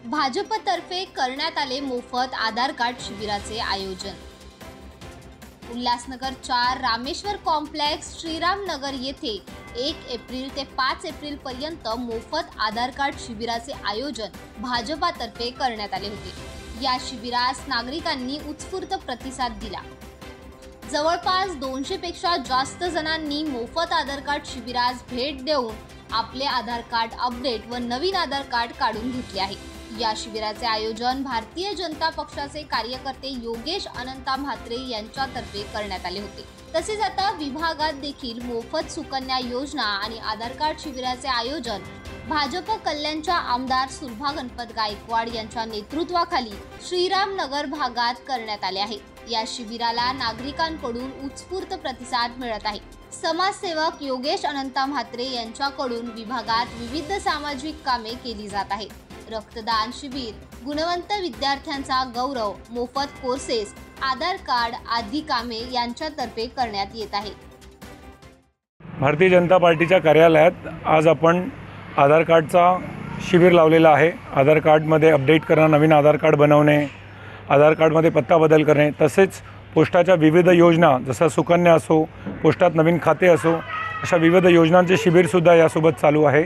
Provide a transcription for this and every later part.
भाजपतर्फे करण्यात आले मोफत आधार कार्ड शिबिराचे आयोजन। उल्हासनगर 4 रामेश्वर कॉम्प्लेक्स श्रीराम नगर येथे 1 एप्रिल ते 5 एप्रिल पर्यंत मोफत आधार कार्ड शिबिराचे आयोजन भाजपतर्फे करण्यात आले होते। या शिबिरास नागरिकांनी उत्स्फूर्त प्रतिसाद दिला। जवळपास 200 पेक्षा जास्त जणांनी मोफत आधार कार्ड शिबिरास भेट देऊन आपले आधार कार्ड अपडेट व नवीन आधार कार्ड काढून घेतले आहे। या शिबिराचे आयोजन भारतीय जनता पक्षाचे कार्यकर्ते योगेश अनंता म्हात्रे यांच्यातर्फे करण्यात आले होते। तसेच आता विभागात देखील मोफत सुकन्या योजना आणि आधार कार्ड शिबिराचे आयोजन भाजप कल्याणच्या आमदार सुलभा गणपत गायकवाड यांच्या नेतृत्वाखाली श्रीराम नगर भागात करण्यात आले आहे। या शिबिराला नागरिकांकडून उत्स्फूर्त प्रतिसाद मिळत आहे। समाजसेवक योगेश अनंता म्हात्रे यांच्याकडून विभागात विविध सामाजिक कामे केली जात आहेत। रक्तदान शिबिर, गुणवंत विद्यार्थ्यांचा गौरव, मोफत कोर्सेस, आधार कार्ड आदी कामे यांच्यातर्फे करण्यात येत आहे। भारतीय जनता पार्टीच्या कार्यालयात आज आपण आधार कार्डचा शिबिर लावलेला आहे। आधार कार्डमध्ये अपडेट करणं, नवीन आधार कार्ड बनवणे, आधार कार्डमध्ये पत्ता बदल करणे, तसेच पोस्टाच्या विविध योजना जसं सुकन्या असो, पोस्टात नवीन खाते असो, अशा विविध योजनांचे शिबिरसुद्धा यासोबत चालू आहे।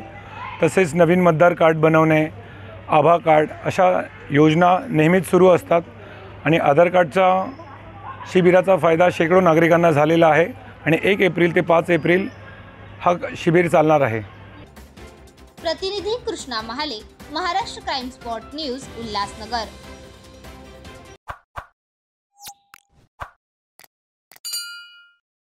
तसेच नवीन मतदार कार्ड बनवणे, आभा कार्ड, अशा योजना नेहमीच सुरू असतात आणि आधार कार्डचा शिबिराचा फायदा शेकडो नागरिकांना झालेला आहे आणि 1 एप्रिल ते 5 एप्रिल हा शिबिर चालणार आहे। प्रतिनिधी Krishna Mahale, Maharashtra crime spot news, Ulhasnagar.